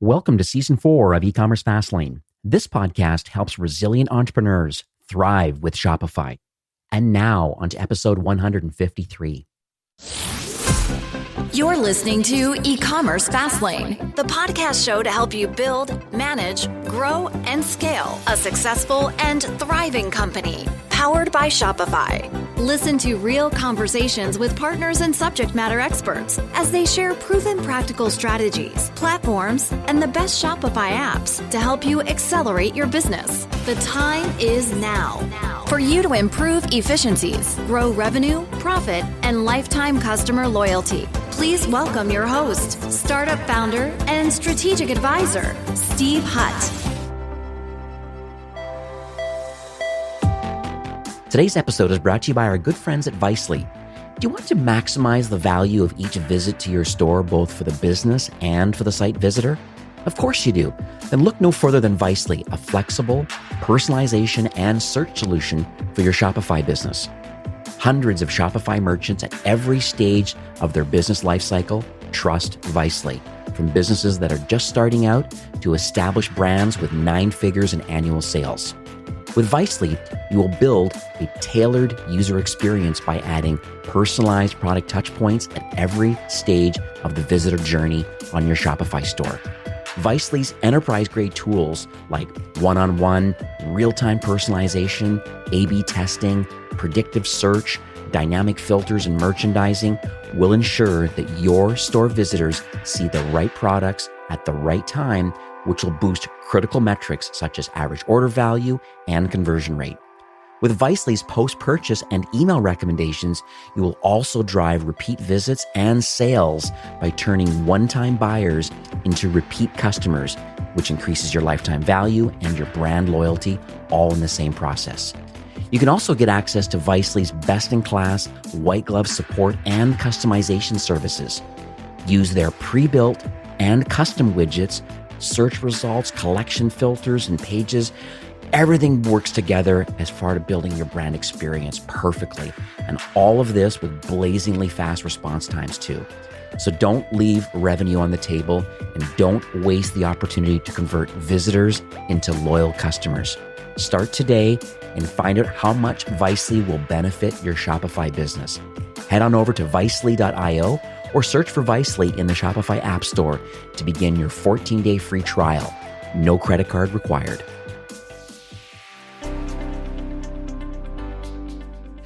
Welcome to Season 4 of E-commerce Fastlane. This podcast helps resilient entrepreneurs thrive with Shopify. And now, on to episode 153. You're listening to E-commerce Fastlane, the podcast show to help you build, manage, grow, and scale a successful and thriving company, powered by Shopify. Listen to real conversations with partners and subject matter experts as they share proven practical strategies, platforms, and the best Shopify apps to help you accelerate your business. The time is now for you to improve efficiencies, grow revenue, profit, and lifetime customer loyalty. Please welcome your host, startup founder and strategic advisor, Steve Hutt. Today's episode is brought to you by our good friends at Vicely. Do you want to maximize the value of each visit to your store, both for the business and for the site visitor? Of course you do. Then look no further than Vicely, a flexible personalization and search solution for your Shopify business. Hundreds of Shopify merchants at every stage of their business lifecycle trust Vicely, from businesses that are just starting out to established brands with 9 figures in annual sales. With Vicely, you will build a tailored user experience by adding personalized product touchpoints at every stage of the visitor journey on your Shopify store. Vicely's enterprise-grade tools like one-on-one, real-time personalization, A/B testing, predictive search, dynamic filters, and merchandising will ensure that your store visitors see the right products at the right time, which will boost critical metrics such as average order value and conversion rate. With Vicely's post-purchase and email recommendations, you will also drive repeat visits and sales by turning one-time buyers into repeat customers, which increases your lifetime value and your brand loyalty all in the same process. You can also get access to Vicely's best-in-class white glove support and customization services. Use their pre-built and custom widgets, search results, collection filters, and pages. Everything works together as far as building your brand experience perfectly. And all of this with blazingly fast response times too. So don't leave revenue on the table and don't waste the opportunity to convert visitors into loyal customers. Start today and find out how much Vicely will benefit your Shopify business. Head on over to vicely.io or search for Vicely in the Shopify App Store to begin your 14-day free trial. No credit card required.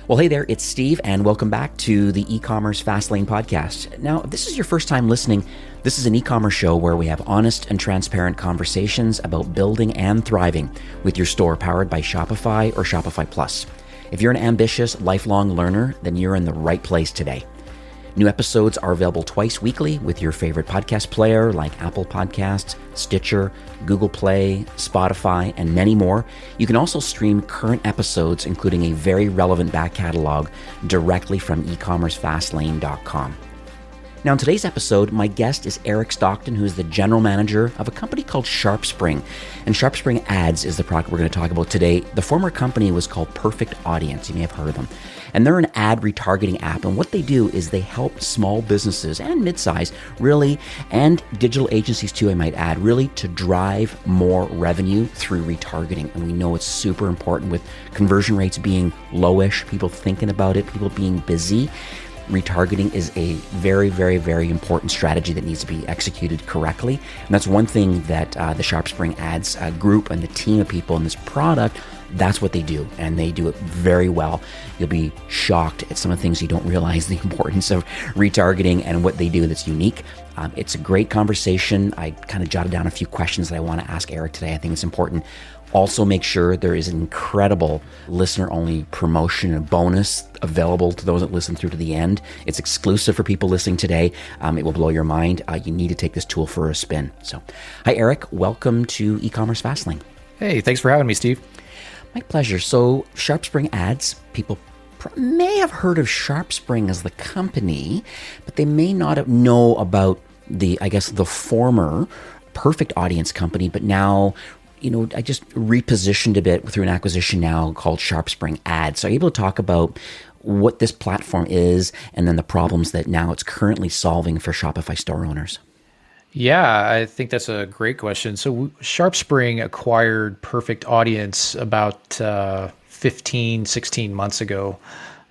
Well, hey there, it's Steve, and welcome back to the E-commerce Fastlane podcast. Now, if this is your first time listening, this is an e-commerce show where we have honest and transparent conversations about building and thriving with your store powered by Shopify or Shopify Plus. If you're an ambitious, lifelong learner, then you're in the right place today. New episodes are available twice weekly with your favorite podcast player like Apple Podcasts, Stitcher, Google Play, Spotify, and many more. You can also stream current episodes, including a very relevant back catalog, directly from ecommercefastlane.com. Now, in today's episode, my guest is Eric Stockton, who is the general manager of a company called SharpSpring. And SharpSpring Ads is the product we're going to talk about today. The former company was called Perfect Audience. You may have heard of them. And they're an ad retargeting app. And what they do is they help small businesses and mid-size really, and digital agencies too, I might add, really to drive more revenue through retargeting. And we know it's super important with conversion rates being lowish, people thinking about it, people being busy. Retargeting is a very, very, very important strategy that needs to be executed correctly. And that's one thing that the SharpSpring Ads group and the team of people in this product, that's what they do. And they do it very well. You'll be shocked at some of the things you don't realize the importance of retargeting and what they do that's unique. It's a great conversation. I kind of jotted down a few questions that I want to ask Eric today. I think it's important. Also, make sure there is an incredible listener-only promotion and bonus available to those that listen through to the end. It's exclusive for people listening today. It will blow your mind. You need to take this tool for a spin. So, hi, Eric. Welcome to E-commerce Fastlane. Hey, thanks for having me, Steve. My pleasure. So, SharpSpring Ads, people may have heard of SharpSpring as the company, but they may not know about the former Perfect Audience company, but now I just repositioned a bit through an acquisition now called SharpSpring Ads. So are you able to talk about what this platform is and then the problems that now it's currently solving for Shopify store owners? Yeah, I think that's a great question. So SharpSpring acquired Perfect Audience about 15, 16 months ago.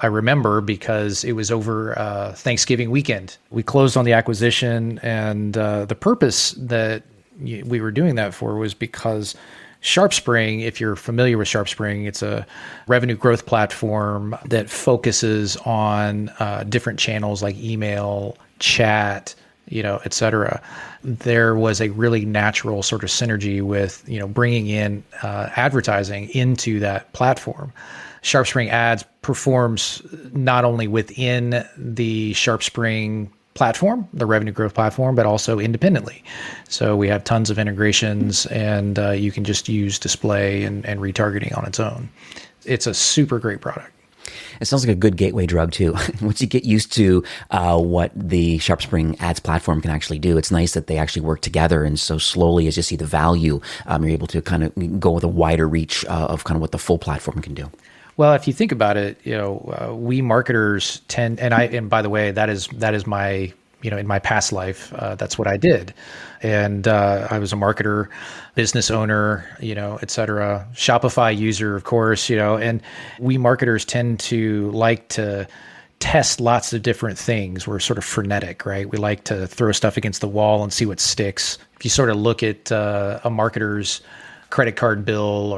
I remember because it was over Thanksgiving weekend. We closed on the acquisition, and the purpose that we were doing that for was because SharpSpring, if you're familiar with SharpSpring, it's a revenue growth platform that focuses on different channels like email, chat, et cetera. There was a really natural sort of synergy with, bringing in advertising into that platform. SharpSpring Ads performs not only within the SharpSpring platform, the revenue growth platform, but also independently. So we have tons of integrations, and you can just use display and retargeting on its own. It's a super great product. It sounds like a good gateway drug too. Once you get used to what the SharpSpring ads platform can actually do, it's nice that they actually work together. And so slowly, as you see the value, you're able to kind of go with a wider reach of kind of what the full platform can do. Well, if you think about it, we marketers tend, and by the way, that is my, in my past life, that's what I did. And I was a marketer, business owner, et cetera, Shopify user, of course, and we marketers tend to like to test lots of different things. We're sort of frenetic, right? We like to throw stuff against the wall and see what sticks. If you sort of look at a marketer's credit card bill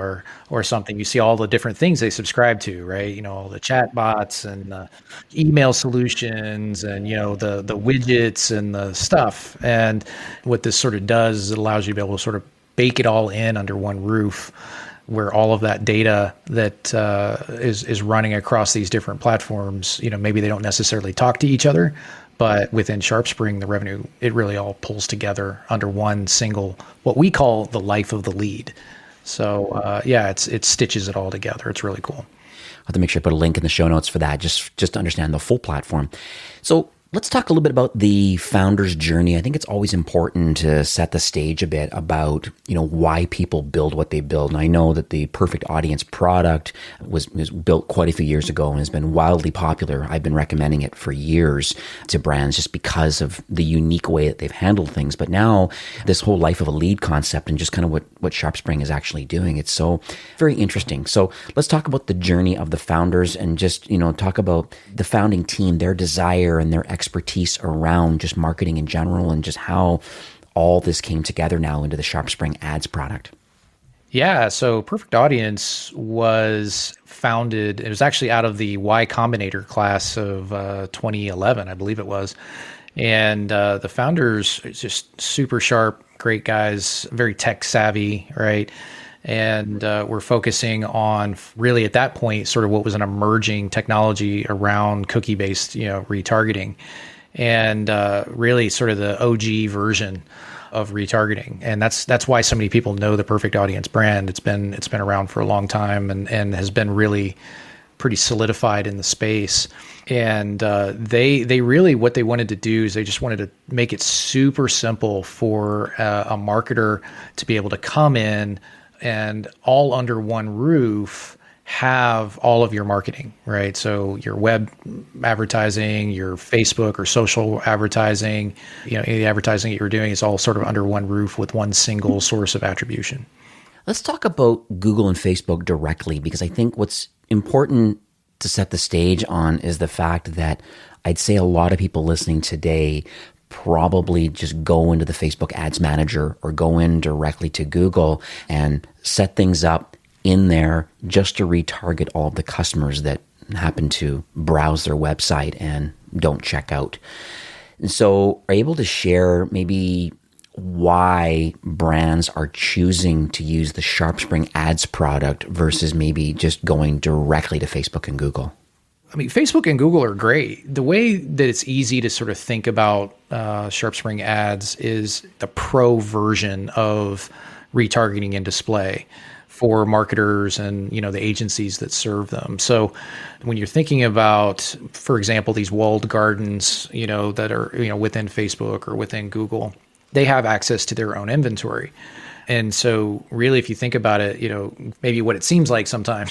or something, you see all the different things they subscribe to, right? All the chat bots and email solutions and, the widgets and the stuff. And what this sort of does is it allows you to be able to sort of bake it all in under one roof, where all of that data that is running across these different platforms, maybe they don't necessarily talk to each other, but within SharpSpring, the revenue, it really all pulls together under one single, what we call the life of the lead. So it stitches it all together. It's really cool. I'll have to make sure I put a link in the show notes for that, just to understand the full platform. So let's talk a little bit about the founder's journey. I think it's always important to set the stage a bit about, why people build what they build. And I know that the Perfect Audience product was built quite a few years ago and has been wildly popular. I've been recommending it for years to brands just because of the unique way that they've handled things. But now this whole life of a lead concept and just kind of what SharpSpring is actually doing, it's so very interesting. So let's talk about the journey of the founders and just, talk about the founding team, their desire and their expertise around just marketing in general and just how all this came together now into the SharpSpring ads product. Yeah, so Perfect Audience was founded, it was actually out of the Y Combinator class of 2011, I believe it was. And the founders, just super sharp, great guys, very tech savvy, right? And we're focusing on really at that point, sort of what was an emerging technology around cookie-based, retargeting, and really sort of the OG version of retargeting. And that's why so many people know the Perfect Audience brand. It's been around for a long time and has been really pretty solidified in the space. And they really, what they wanted to do is they just wanted to make it super simple for a marketer to be able to come in and all under one roof have all of your marketing, right? So your web advertising, your Facebook or social advertising, any of the advertising that you're doing is all sort of under one roof with one single source of attribution. Let's talk about Google and Facebook directly, because I think what's important to set the stage on is the fact that I'd say a lot of people listening today probably just go into the Facebook Ads Manager or go in directly to Google and set things up in there just to retarget all of the customers that happen to browse their website and don't check out. And so are you able to share maybe why brands are choosing to use the SharpSpring Ads product versus maybe just going directly to Facebook and Google? I mean, Facebook and Google are great. The way that it's easy to sort of think about SharpSpring Ads is the pro version of retargeting and display for marketers and, the agencies that serve them. So when you're thinking about, for example, these walled gardens, that are, within Facebook or within Google, they have access to their own inventory. And so really, if you think about it, maybe what it seems like sometimes,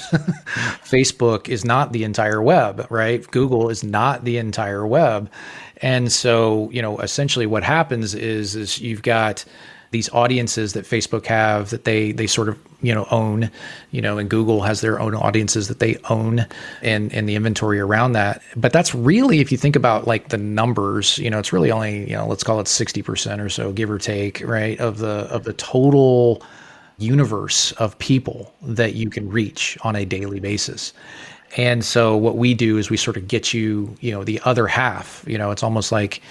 Facebook is not the entire web, right? Google is not the entire web. And so, essentially what happens is you've got these audiences that Facebook have that they sort of, own, and Google has their own audiences that they own and the inventory around that. But that's really, if you think about like the numbers, it's really only, let's call it 60% or so, give or take, right, of the total universe of people that you can reach on a daily basis. And so what we do is we sort of get you, the other half. It's almost like,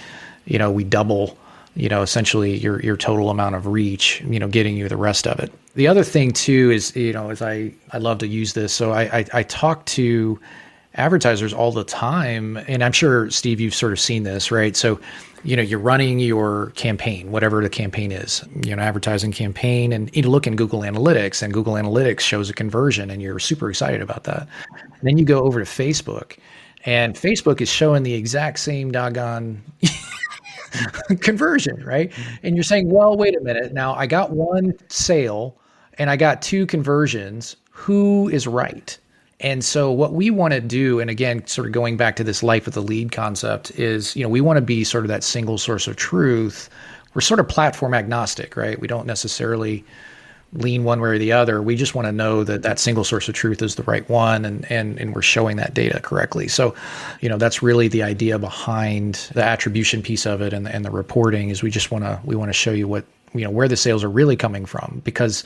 we double essentially your total amount of reach, getting you the rest of it. The other thing too is, is I love to use this. So I talk to advertisers all the time, and I'm sure, Steve, you've sort of seen this, right? So, you're running your campaign, whatever the campaign is, advertising campaign, and you look in Google Analytics, and Google Analytics shows a conversion, and you're super excited about that. And then you go over to Facebook, and Facebook is showing the exact same doggone conversion, right? And you're saying, well, wait a minute. Now I got one sale and I got 2 conversions. Who is right? And so what we want to do, and again, sort of going back to this life of the lead concept, is, we want to be sort of that single source of truth. We're sort of platform agnostic, right? We don't necessarily lean one way or the other. We just want to know that that single source of truth is the right one, and we're showing that data correctly. So, that's really the idea behind the attribution piece of it, and the reporting is we want to show you what, where the sales are really coming from. Because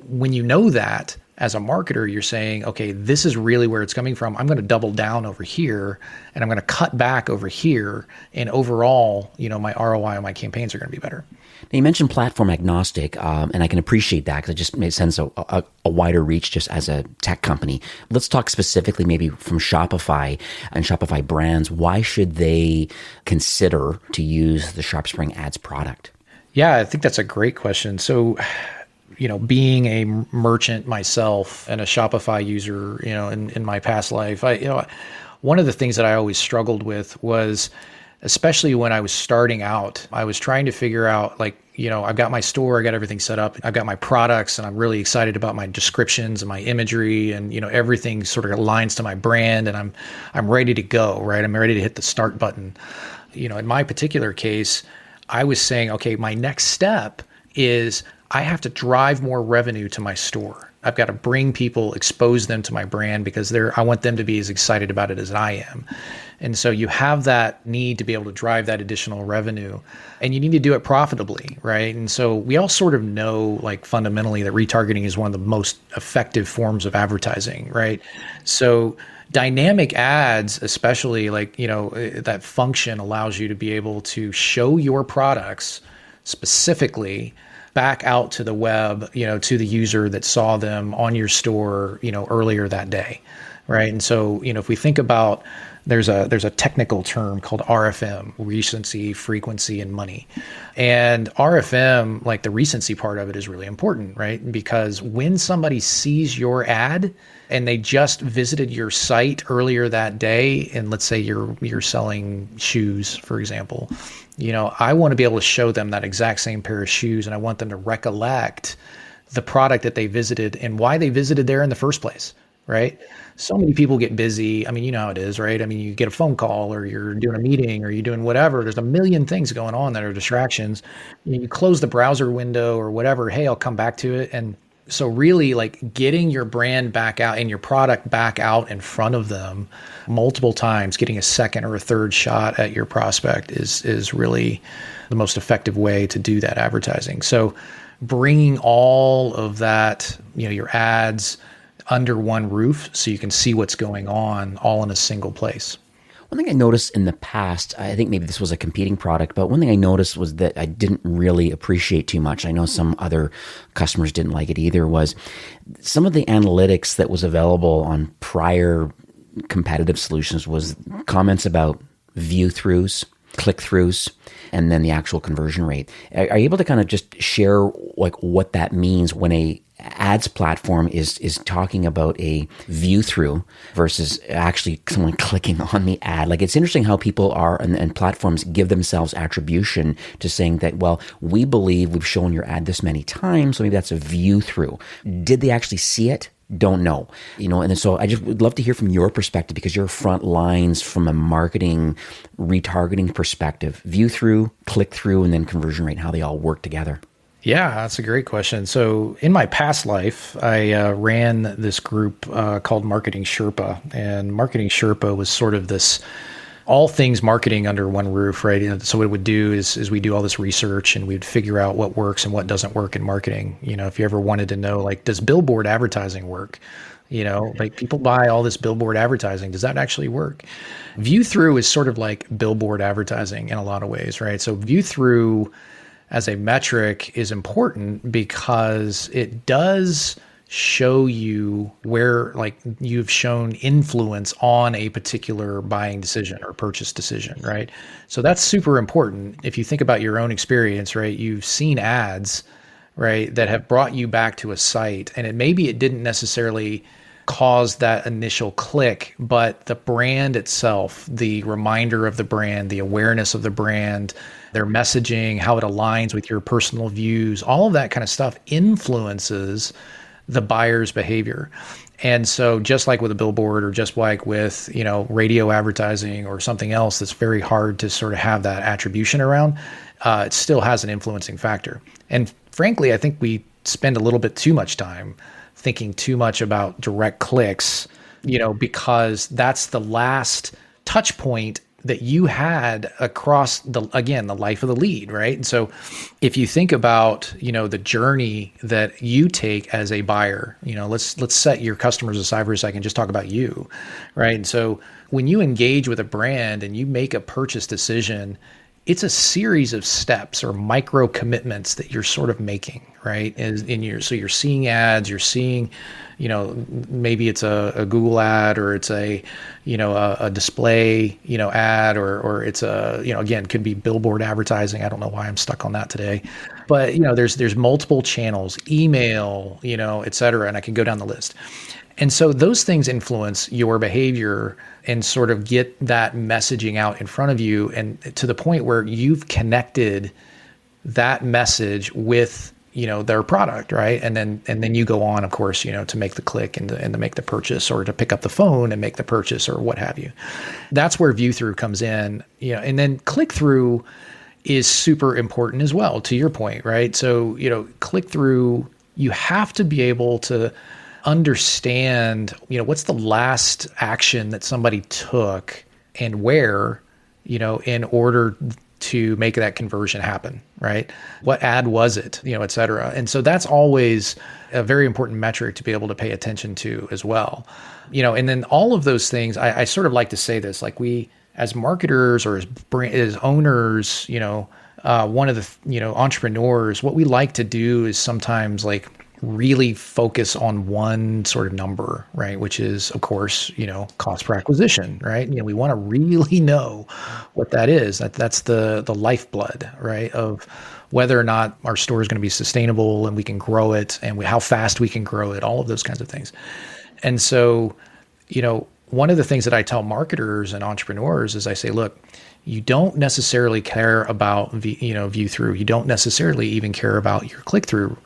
when you know that, as a marketer, you're saying, okay, this is really where it's coming from. I'm going to double down over here, and I'm going to cut back over here. And overall, my ROI on my campaigns are going to be better. Now, you mentioned platform agnostic, and I can appreciate that because it just makes sense a wider reach just as a tech company. Let's talk specifically maybe from Shopify and Shopify brands. Why should they consider to use the SharpSpring ads product? Yeah, I think that's a great question. So, being a merchant myself and a Shopify user, in my past life, one of the things that I always struggled with was, especially when I was starting out, I was trying to figure out, like, I've got my store, I got everything set up, I've got my products, and I'm really excited about my descriptions and my imagery, and everything sort of aligns to my brand, and I'm ready to go, right? I'm ready to hit the start button. In my particular case, I was saying, okay, my next step is I have to drive more revenue to my store. I've got to bring people, expose them to my brand, because I want them to be as excited about it as I am. And so you have that need to be able to drive that additional revenue, and you need to do it profitably, right? And so we all sort of know, like, fundamentally, that retargeting is one of the most effective forms of advertising, right? So dynamic ads, especially, like, that function allows you to be able to show your products specifically back out to the web, to the user that saw them on your store, earlier that day, right? And so, if we think about, there's a technical term called RFM, recency, frequency, and money. And RFM, like, the recency part of it is really important, right? Because when somebody sees your ad and they just visited your site earlier that day, and let's say you're selling shoes, for example, I want to be able to show them that exact same pair of shoes, and I want them to recollect the product that they visited and why they visited there in the first place, right? So many people get busy. I mean, you know how it is, right? I mean, you get a phone call, or you're doing a meeting, or you're doing whatever. There's a million things going on that are distractions. You close the browser window or whatever. Hey, I'll come back to it. And so really, like, getting your brand back out and your product back out in front of them multiple times, getting a second or a third shot at your prospect is really the most effective way to do that advertising. So bringing all of that, your ads under one roof so you can see what's going on all in a single place. One thing I noticed in the past, I think maybe this was a competing product, but one thing I noticed was that I didn't really appreciate too much. I know some other customers didn't like it either, was some of the analytics that was available on prior competitive solutions was comments about view-throughs, click-throughs, and then the actual conversion rate. Are you able to kind of just share, like, what that means when a ads platform is talking about a view through versus actually someone clicking on the ad. Like, it's interesting how people are and platforms give themselves attribution to saying that, well, we believe we've shown your ad this many times, so maybe that's a view through. Did they actually see it? Don't know, and so I just would love to hear from your perspective, because you're front lines from a marketing retargeting perspective, view through, click through, and then conversion rate, how they all work together. Yeah, that's a great question. So in my past life, I ran this group called Marketing Sherpa, and Marketing Sherpa was sort of this all things marketing under one roof, right? So what it would do is we do all this research and we'd figure out what works and what doesn't work in marketing. If you ever wanted to know, like, does billboard advertising work? Like, people buy all this billboard advertising. Does that actually work? View through is sort of like billboard advertising in a lot of ways, right? So view through as a metric is important because it does show you where, like, you've shown influence on a particular buying decision or purchase decision, right? So that's super important. If you think about your own experience, right, you've seen ads, right, that have brought you back to a site, and maybe it didn't necessarily cause that initial click, but the brand itself, the reminder of the brand, the awareness of the brand, their messaging, how it aligns with your personal views, all of that kind of stuff influences the buyer's behavior. And so just like with a billboard, or just like with, radio advertising or something else that's very hard to sort of have that attribution around, it still has an influencing factor. And frankly, I think we spend a little bit too much time thinking too much about direct clicks, because that's the last touch point that you had across the life of the lead, right? And so if you think about, the journey that you take as a buyer, let's set your customers aside for a second, just talk about you, right? And so when you engage with a brand and you make a purchase decision, it's a series of steps or micro commitments that you're sort of making, right? So you're seeing ads, you're seeing, maybe it's a Google ad, or it's a display, ad, or it's again, could be billboard advertising. I don't know why I'm stuck on that today, but there's multiple channels, email, et cetera, and I can go down the list. And so those things influence your behavior and sort of get that messaging out in front of you, and to the point where you've connected that message with, their product, right? And then you go on, of course, to make the click and to make the purchase, or to pick up the phone and make the purchase, or what have you. That's where view through comes in, and then click through is super important as well, to your point, right? So, click through, you have to be able to understand, what's the last action that somebody took and where, in order to make that conversion happen, right? What ad was it, et cetera. And so that's always a very important metric to be able to pay attention to as well. And then all of those things, I sort of like to say this, like, we as marketers or as owners, one of the, entrepreneurs, what we like to do is sometimes, like, really focus on one sort of number, right? Which is, of course, cost per acquisition, right? We want to really know what that is. That's the lifeblood, right? Of whether or not our store is going to be sustainable and we can grow it, and how fast we can grow it, all of those kinds of things. And so, one of the things that I tell marketers and entrepreneurs is I say, look, you don't necessarily care about view through. You don't necessarily even care about your click through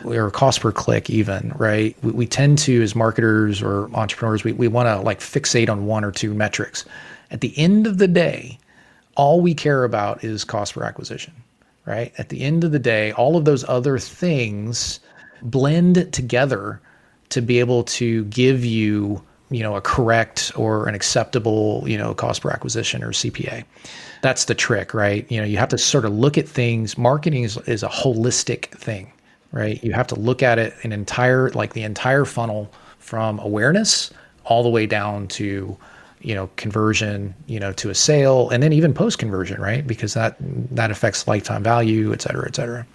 or cost per click even, right? We tend to, as marketers or entrepreneurs, we want to, like, fixate on one or two metrics. At the end of the day, all we care about is cost per acquisition, right? At the end of the day, all of those other things blend together to be able to give you, a correct or an acceptable, cost per acquisition, or CPA. That's the trick, right? You have to sort of look at things. Marketing is a holistic thing, right? You have to look at it the entire funnel, from awareness all the way down to, conversion, to a sale, and then even post-conversion, right? Because that affects lifetime value, et cetera, et cetera.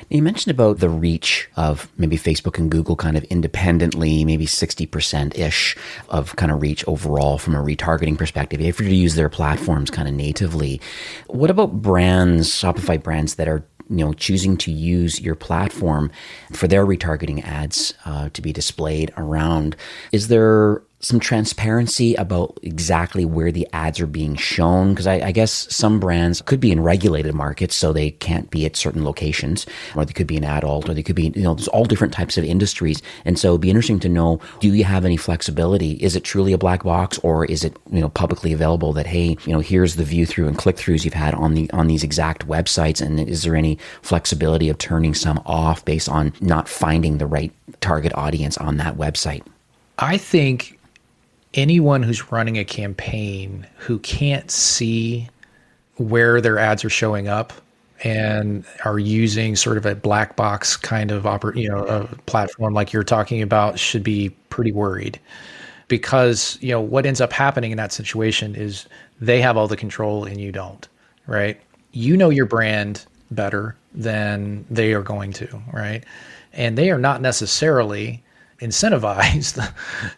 You mentioned about the reach of maybe Facebook and Google kind of independently, maybe 60%-ish of kind of reach overall from a retargeting perspective, if you're to use their platforms kind of natively. What about brands, Shopify brands that are choosing to use your platform for their retargeting ads to be displayed around. Is there some transparency about exactly where the ads are being shown? Because I guess some brands could be in regulated markets, so they can't be at certain locations, or they could be in adult, or they could be, there's all different types of industries. And so it'd be interesting to know, do you have any flexibility? Is it truly a black box, or is it, publicly available that, hey, here's the view through and click throughs you've had on these exact websites? And is there any flexibility of turning some off based on not finding the right target audience on that website? I think anyone who's running a campaign who can't see where their ads are showing up and are using sort of a black box kind of a platform like you're talking about should be pretty worried, because what ends up happening in that situation is they have all the control and you don't, right? Your brand better than they are going to, right? And they are not necessarily incentivized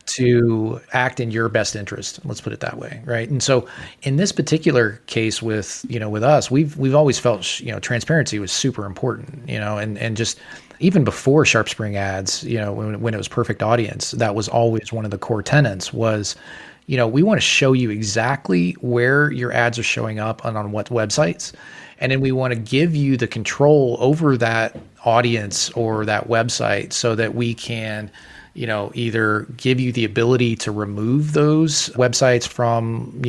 to act in your best interest. Let's put it that way, right? And so, in this particular case, with us, we've always felt transparency was super important, and just even before SharpSpring ads, when it was perfect audience, that was always one of the core tenets was, we want to show you exactly where your ads are showing up and on what websites. And then we want to give you the control over that audience or that website so that we can, either give you the ability to remove those websites from,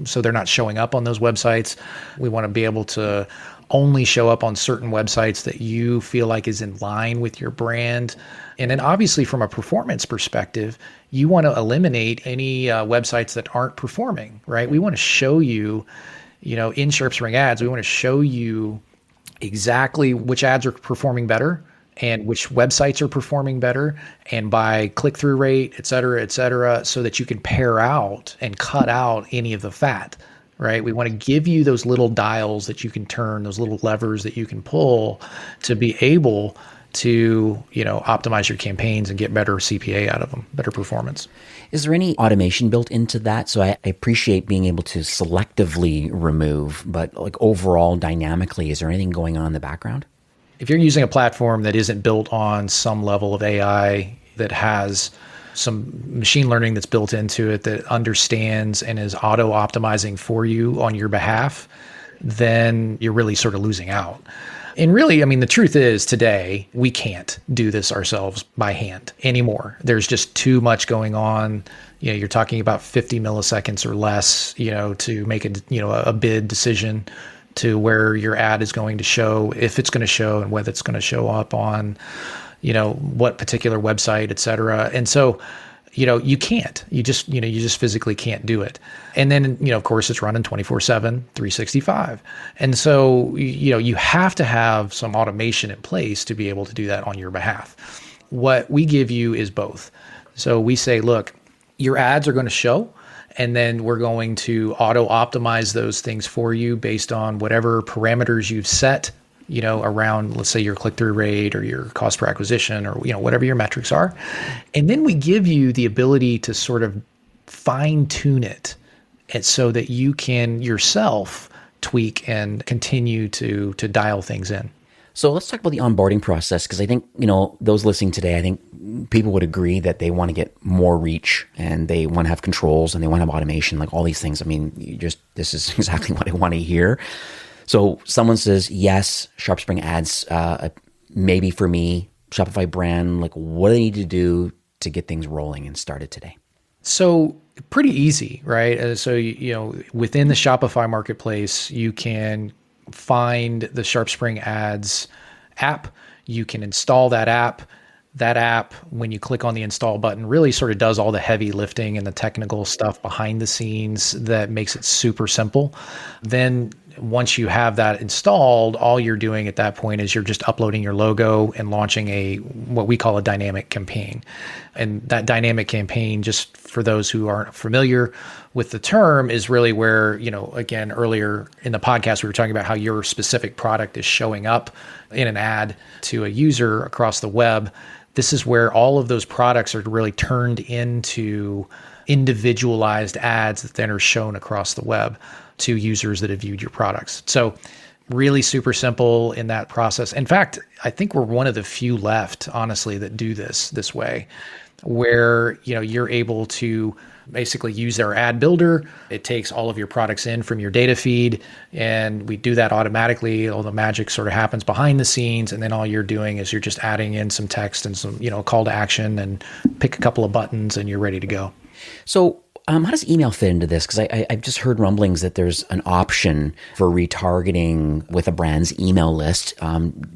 so they're not showing up on those websites. We want to be able to only show up on certain websites that you feel like is in line with your brand. And then obviously from a performance perspective, you want to eliminate any websites that aren't performing, right? We want to show you, in SharpSpring ads, we want to show you exactly which ads are performing better and which websites are performing better, and by click-through rate, et cetera, so that you can pare out and cut out any of the fat, right? We want to give you those little dials that you can turn, those little levers that you can pull to be able to, optimize your campaigns and get better CPA out of them, better performance. Is there any automation built into that? So I appreciate being able to selectively remove, but like overall dynamically, is there anything going on in the background? If you're using a platform that isn't built on some level of AI, that has some machine learning that's built into it, that understands and is auto optimizing for you on your behalf, then you're really sort of losing out. And really, the truth is today, we can't do this ourselves by hand anymore. There's just too much going on. You're talking about 50 milliseconds or less, to make a bid decision to where your ad is going to show, if it's going to show, and whether it's going to show up on, what particular website, et cetera. And so, you can't, you just physically can't do it. And then, of course, it's running 24/7, 365. And so, you have to have some automation in place to be able to do that on your behalf. What we give you is both. So we say, look, your ads are going to show, and then we're going to auto optimize those things for you based on whatever parameters you've set, around, let's say, your click-through rate or your cost per acquisition or, whatever your metrics are. And then we give you the ability to sort of fine-tune it, and so that you can yourself tweak and continue to dial things in. So let's talk about the onboarding process, because I think, those listening today, I think people would agree that they want to get more reach and they want to have controls and they want to have automation, like all these things. This is exactly what I want to hear. So someone says, yes, SharpSpring ads, maybe for me, Shopify brand, like what do I need to do to get things rolling and started today? So pretty easy, right? So, within the Shopify marketplace, you can find the SharpSpring ads app. You can install that app. That app, when you click on the install button, really sort of does all the heavy lifting and the technical stuff behind the scenes that makes it super simple. Then once you have that installed, all you're doing at that point is you're just uploading your logo and launching what we call a dynamic campaign. And that dynamic campaign, just for those who aren't familiar with the term, is really where, again, earlier in the podcast, we were talking about how your specific product is showing up in an ad to a user across the web. This is where all of those products are really turned into individualized ads that then are shown across the web to users that have viewed your products. So Really super simple in that process. In fact, I think we're one of the few left, honestly, that do this way, where you're able to basically use our ad builder. It takes all of your products in from your data feed, and we do that automatically. All the magic sort of happens behind the scenes, and then all you're doing is you're just adding in some text and some call to action, and pick a couple of buttons, and you're ready to go. So how does email fit into this? Because I've just heard rumblings that there's an option for retargeting with a brand's email list.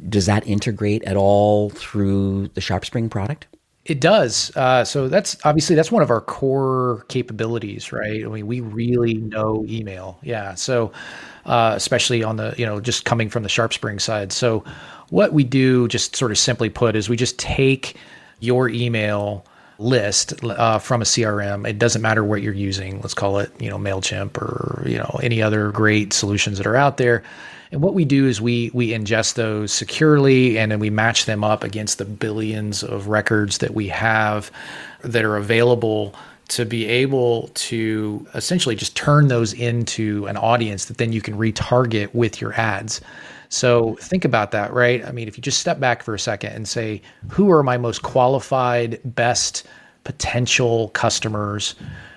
Does that integrate at all through the SharpSpring product? It does. So that's one of our core capabilities, right? I mean, we really know email. Yeah. So especially on the, just coming from the SharpSpring side. So what we do, just sort of simply put, is we just take your email list from a CRM. It doesn't matter what you're using. Let's call it, MailChimp or, any other great solutions that are out there. And what we do is we ingest those securely, and then we match them up against the billions of records that we have that are available to be able to essentially just turn those into an audience that then you can retarget with your ads. So think about that, right? I mean, if you just step back for a second and say, who are my most qualified, best potential customers?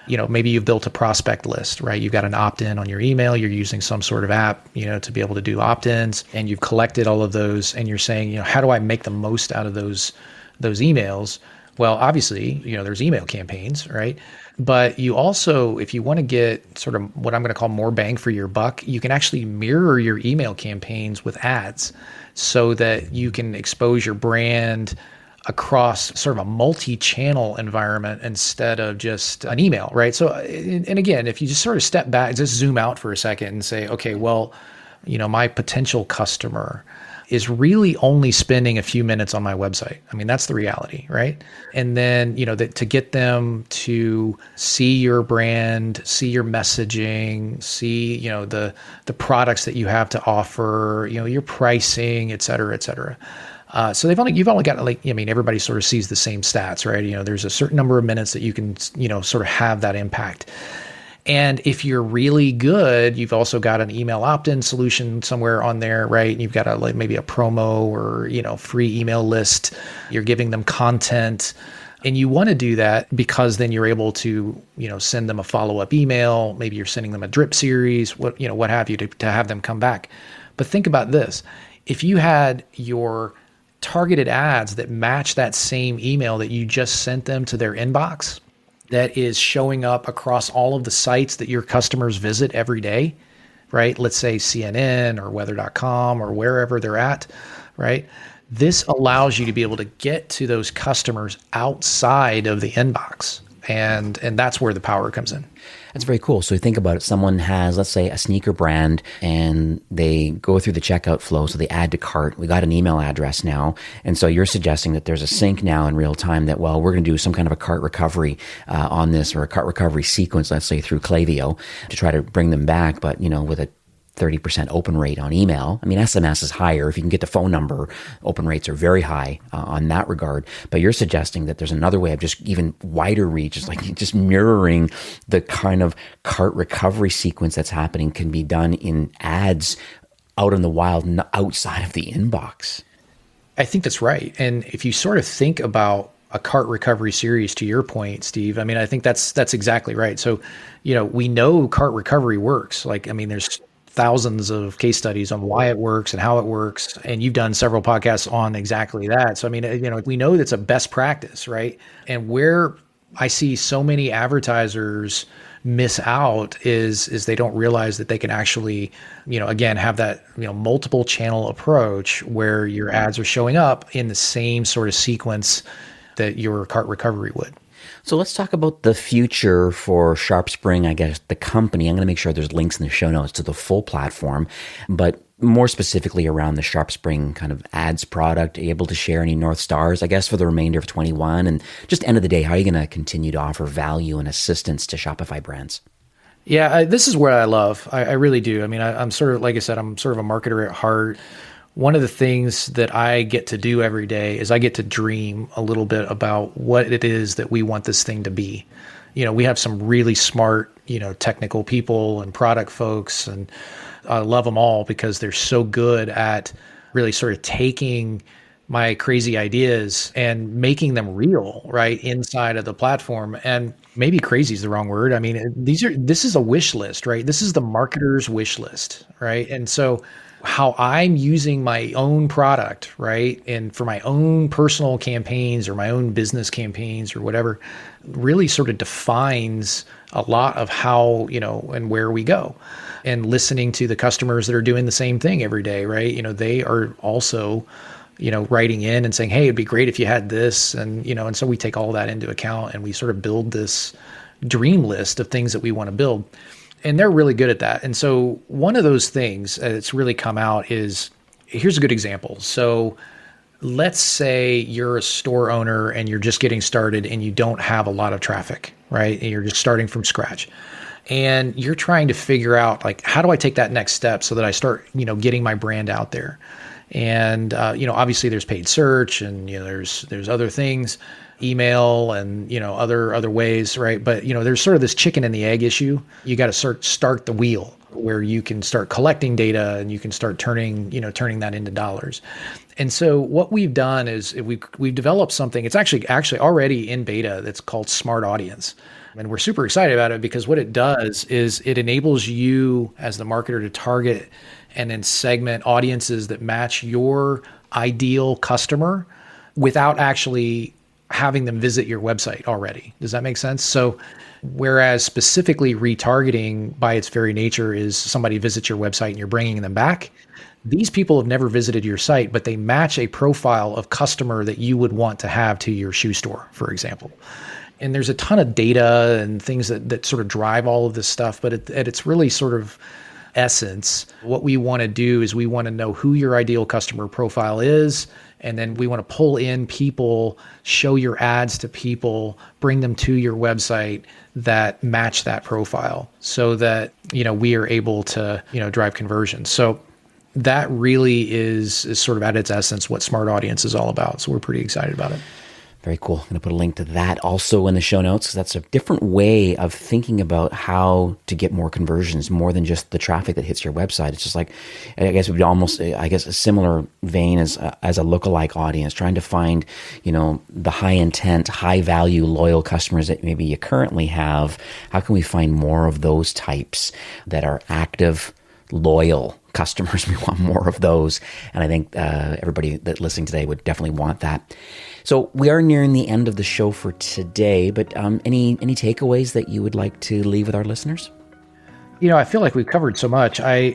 Maybe you've built a prospect list, right? You've got an opt-in on your email. You're using some sort of app, to be able to do opt-ins, and you've collected all of those, and you're saying, how do I make the most out of those emails? Well, obviously, there's email campaigns, right? But you also, if you want to get sort of what I'm going to call more bang for your buck, you can actually mirror your email campaigns with ads so that you can expose your brand across sort of a multi-channel environment instead of just an email, right? So, and again, if you just sort of step back, just zoom out for a second and say, okay, well, my potential customer is really only spending a few minutes on my website. I mean, that's the reality, right? And then, to get them to see your brand, see your messaging, see, the products that you have to offer, your pricing, et cetera, et cetera. So you've only got everybody sort of sees the same stats, right? There's a certain number of minutes that you can, sort of have that impact. And if you're really good, you've also got an email opt-in solution somewhere on there, right? And you've got maybe a promo or, free email list. You're giving them content, and you want to do that because then you're able to, send them a follow-up email. Maybe you're sending them a drip series, what have you, to have them come back. But think about this. If you had your targeted ads that match that same email that you just sent them to their inbox, that is showing up across all of the sites that your customers visit every day, right? Let's say CNN or weather.com or wherever they're at, right? This allows you to be able to get to those customers outside of the inbox. And that's where the power comes in. That's very cool. So think about it. Someone has, let's say, a sneaker brand, and they go through the checkout flow. So they add to cart. We got an email address now. And so you're suggesting that there's a sync now in real time that, well, we're going to do some kind of a cart recovery on this, or a cart recovery sequence, let's say through Klaviyo, to try to bring them back. But, with a 30% open rate on email. I mean, SMS is higher. If you can get the phone number, open rates are very high on that regard. But you're suggesting that there's another way of just even wider reach, is like just mirroring the kind of cart recovery sequence that's happening can be done in ads out in the wild, outside of the inbox. I think that's right. And if you sort of think about a cart recovery series, to your point, Steve, I mean, I think that's exactly right. So, we know cart recovery works. There's thousands of case studies on why it works and how it works. And you've done several podcasts on exactly that. So, we know that's a best practice, right? And where I see so many advertisers miss out is they don't realize that they can actually, again, have that, multiple channel approach where your ads are showing up in the same sort of sequence that your cart recovery would. So let's talk about the future for SharpSpring, I guess, the company. I'm going to make sure there's links in the show notes to the full platform, but more specifically around the SharpSpring kind of ads product. Are you able to share any North Stars, I guess, for the remainder of 21? And just end of the day, how are you going to continue to offer value and assistance to Shopify brands? Yeah, this is what I love. I really do. I mean, I'm sort of, like I said, I'm sort of a marketer at heart. One of the things that I get to do every day is I get to dream a little bit about what it is that we want this thing to be. We have some really smart, technical people and product folks, and I love them all because they're so good at really sort of taking my crazy ideas and making them real, right, inside of the platform. And maybe crazy is the wrong word. I mean, this is a wish list, right? This is the marketer's wish list, right? And so how I'm using my own product, right, and for my own personal campaigns or my own business campaigns or whatever, really sort of defines a lot of how, and where we go. And listening to the customers that are doing the same thing every day, right? They are also writing in and saying, hey, it'd be great if you had this. And so we take all that into account and we sort of build this dream list of things that we want to build. And they're really good at that. And so one of those things that's really come out is, here's a good example. So let's say you're a store owner and you're just getting started and you don't have a lot of traffic, right? And you're just starting from scratch. And you're trying to figure out, like, how do I take that next step so that I start, getting my brand out there? And, obviously there's paid search and, there's other things, email and, other ways, right? But, there's sort of this chicken and the egg issue. You got to start the wheel where you can start collecting data and you can start turning that into dollars. And so what we've done is we've developed something. It's actually already in beta that's called Smart Audience. And we're super excited about it because what it does is it enables you as the marketer to target and then segment audiences that match your ideal customer without actually having them visit your website already. Does that make sense? So whereas specifically retargeting by its very nature is somebody visits your website and you're bringing them back, these people have never visited your site, but they match a profile of customer that you would want to have to your shoe store, for example. And there's a ton of data and things that sort of drive all of this stuff, but at its really sort of essence, what we want to do is we want to know who your ideal customer profile is, and then we want to pull in people, show your ads to people, bring them to your website that match that profile so that, we are able to, drive conversion. So that really is sort of at its essence what Smart Audience is all about. So we're pretty excited about it. Very cool. I'm going to put a link to that also in the show notes because that's a different way of thinking about how to get more conversions, more than just the traffic that hits your website. It's just like, I guess it would be almost, a similar vein as a lookalike audience, trying to find, the high intent, high value, loyal customers that maybe you currently have. How can we find more of those types that are active, loyal customers? We want more of those. And I think everybody that listening today would definitely want that. So we are nearing the end of the show for today, but any takeaways that you would like to leave with our listeners? I feel like we've covered so much. I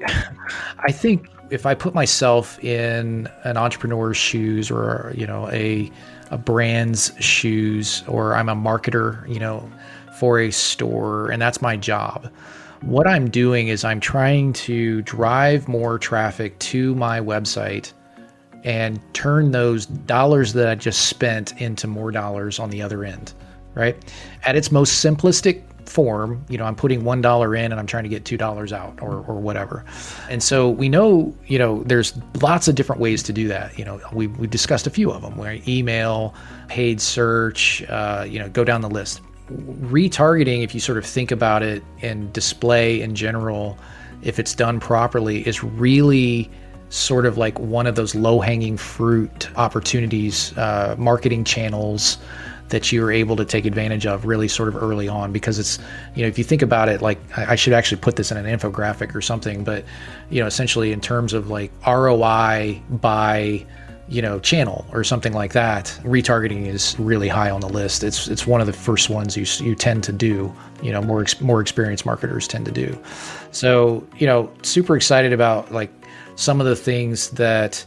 think if I put myself in an entrepreneur's shoes or, a brand's shoes, or I'm a marketer, for a store, and that's my job. What I'm doing is I'm trying to drive more traffic to my website and turn those dollars that I just spent into more dollars on the other end, right? At its most simplistic form, I'm putting $1 in and I'm trying to get $2 out or whatever. And so we know, there's lots of different ways to do that. We discussed a few of them, where email, paid search, go down the list. Retargeting, if you sort of think about it, and display in general, if it's done properly, is really sort of like one of those low-hanging fruit opportunities, marketing channels that you're able to take advantage of really sort of early on. Because it's, if you think about it, like I should actually put this in an infographic or something, but, essentially in terms of like ROI by, channel or something like that, retargeting is really high on the list. It's one of the first ones you tend to do, more experienced marketers tend to do. So, super excited about like some of the things that,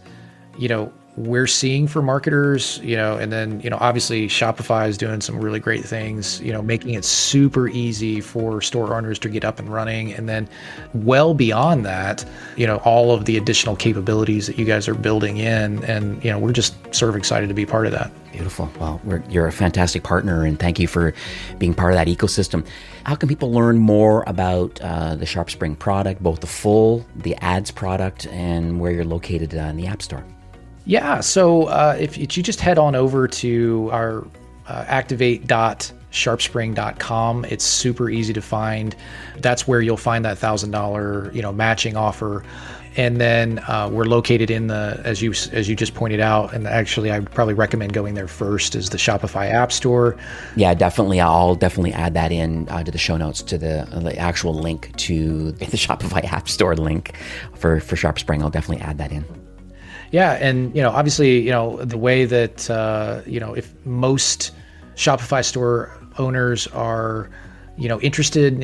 we're seeing for marketers, and then, obviously Shopify is doing some really great things, making it super easy for store owners to get up and running. And then well beyond that, all of the additional capabilities that you guys are building in. And, we're just sort of excited to be part of that. Beautiful. Well, you're a fantastic partner, and thank you for being part of that ecosystem. How can people learn more about the SharpSpring product, both the ads product, and where you're located in the App Store? Yeah, so if you just head on over to our activate.shopify.com, sharpspring.com. It's super easy to find. That's where you'll find that $1,000, matching offer. And then we're located in the, as you just pointed out, and actually I would probably recommend going there first, is the Shopify App Store. Yeah, definitely. I'll definitely add that in to the show notes, to the actual link to the Shopify App Store link for SharpSpring. I'll definitely add that in. Yeah, and obviously, the way that if most Shopify store owners are interested,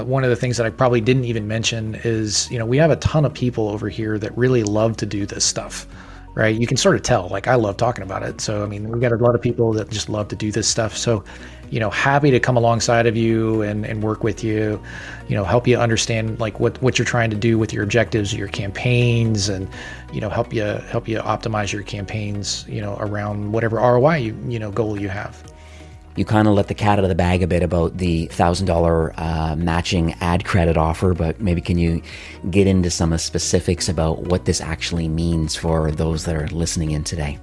one of the things that I probably didn't even mention is, we have a ton of people over here that really love to do this stuff, right? You can sort of tell, I love talking about it. So, we've got a lot of people that just love to do this stuff. So, happy to come alongside of you and work with you, help you understand what you're trying to do with your objectives, your campaigns, and, help you optimize your campaigns, around whatever ROI goal you have. You kind of let the cat out of the bag a bit about the $1,000 matching ad credit offer, but maybe can you get into some of the specifics about what this actually means for those that are listening in today?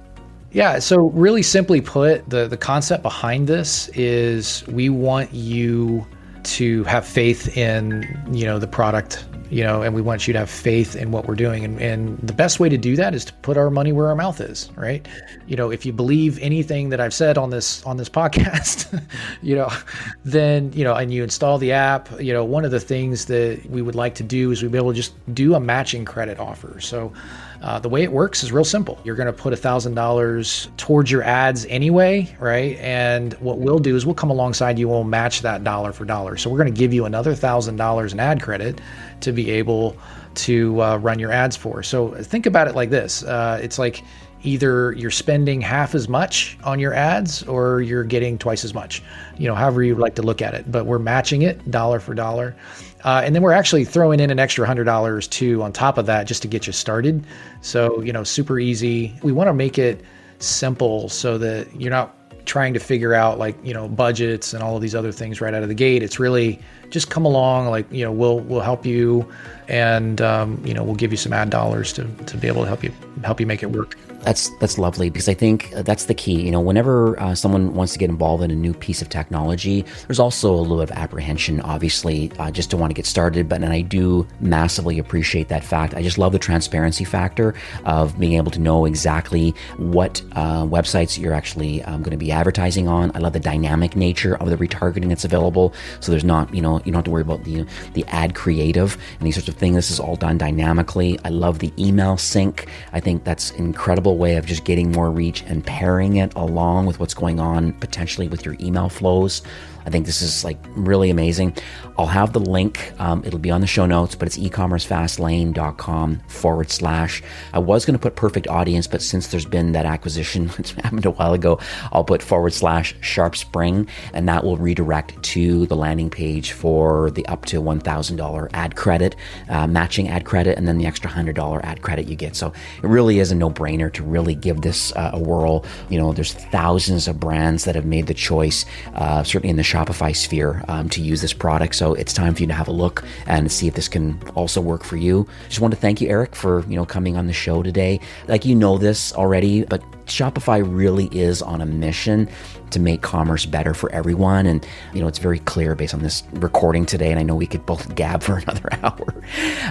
Yeah, so really simply put, the concept behind this is we want you to have faith in, the product, and we want you to have faith in what we're doing. And the best way to do that is to put our money where our mouth is, right? If you believe anything that I've said on this podcast, then, and you install the app, one of the things that we would like to do is we'd be able to just do a matching credit offer. So the way it works is real simple. You're going to put $1,000 towards your ads anyway, right? And what we'll do is we'll come alongside you and we'll match that dollar for dollar. So we're going to give you another $1,000 in ad credit to be able to run your ads for. So think about it like this. It's like either you're spending half as much on your ads or you're getting twice as much, however you'd like to look at it. But we're matching it dollar for dollar. And then we're actually throwing in an extra $100 too on top of that just to get you started. So, super easy. We want to make it simple so that you're not trying to figure out budgets and all of these other things right out of the gate. It's really just come along, we'll help you, and we'll give you some ad dollars to be able to help you make it work. That's lovely, because I think that's the key. Whenever someone wants to get involved in a new piece of technology, there's also a little bit of apprehension, obviously, just to want to get started. And I do massively appreciate that fact. I just love the transparency factor of being able to know exactly what websites you're actually going to be advertising on. I love the dynamic nature of the retargeting that's available. So there's not, you don't have to worry about the ad creative and these sorts of things. This is all done dynamically. I love the email sync. I think that's incredible way of just getting more reach and pairing it along with what's going on potentially with your email flows. I think this is really amazing. I'll have the link. It'll be on the show notes, but it's ecommercefastlane.com/. I was going to put perfect audience, but since there's been that acquisition, which happened a while ago, I'll put /SharpSpring, and that will redirect to the landing page for the up to $1,000 ad credit, matching ad credit, and then the extra $100 ad credit you get. So it really is a no-brainer to really give this a whirl. There's thousands of brands that have made the choice, certainly in the Shopify sphere, to use this product. So it's time for you to have a look and see if this can also work for you. Just want to thank you, Eric, for coming on the show today. This already, but Shopify really is on a mission to make commerce better for everyone. And, it's very clear based on this recording today. And I know we could both gab for another hour,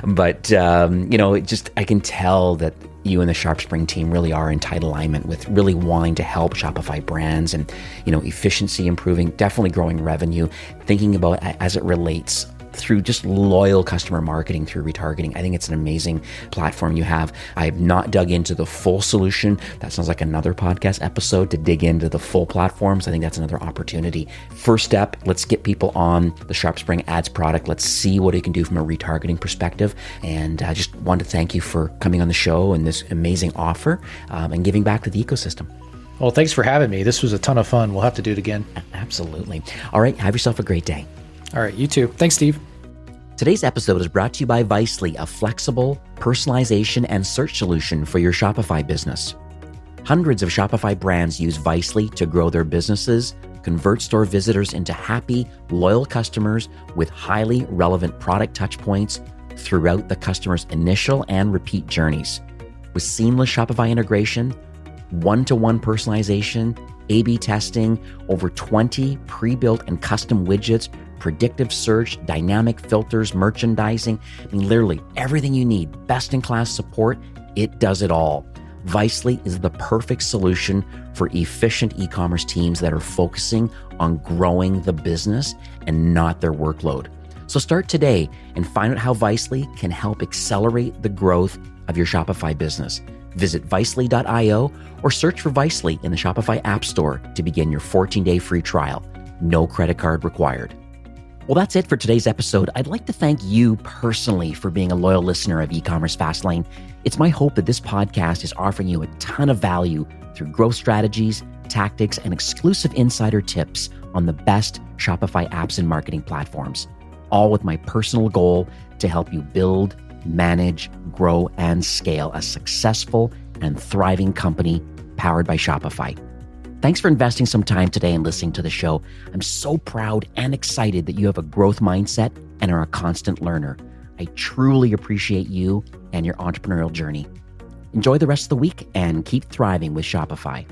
but, I can tell that you and the SharpSpring team really are in tight alignment with really wanting to help Shopify brands and, efficiency improving, definitely growing revenue, thinking about as it relates through just loyal customer marketing through retargeting. I think it's an amazing platform you have. I have not dug into the full solution. That sounds like another podcast episode to dig into the full platforms. I think that's another opportunity. First step, let's get people on the SharpSpring ads product. Let's see what it can do from a retargeting perspective. And I just want to thank you for coming on the show and this amazing offer and giving back to the ecosystem. Well, thanks for having me. This was a ton of fun. We'll have to do it again. Absolutely. All right. Have yourself a great day. All right. You too. Thanks, Steve. Today's episode is brought to you by Vicely, a flexible personalization and search solution for your Shopify business. Hundreds of Shopify brands use Vicely to grow their businesses, convert store visitors into happy, loyal customers with highly relevant product touchpoints throughout the customer's initial and repeat journeys. With seamless Shopify integration, one-to-one personalization, A/B testing, over 20 pre-built and custom widgets, predictive search, dynamic filters, merchandising. I mean, literally everything you need. Best-in-class support. It does it all. Vicely is the perfect solution for efficient e-commerce teams that are focusing on growing the business and not their workload. So start today and find out how Vicely can help accelerate the growth of your Shopify business. Visit vicely.io or search for Vicely in the Shopify App Store to begin your 14-day free trial. No credit card required. Well, that's it for today's episode. I'd like to thank you personally for being a loyal listener of E-commerce Fastlane. It's my hope that this podcast is offering you a ton of value through growth strategies, tactics, and exclusive insider tips on the best Shopify apps and marketing platforms, all with my personal goal to help you build, manage, grow, and scale a successful and thriving company powered by Shopify. Thanks for investing some time today and listening to the show. I'm so proud and excited that you have a growth mindset and are a constant learner. I truly appreciate you and your entrepreneurial journey. Enjoy the rest of the week and keep thriving with Shopify.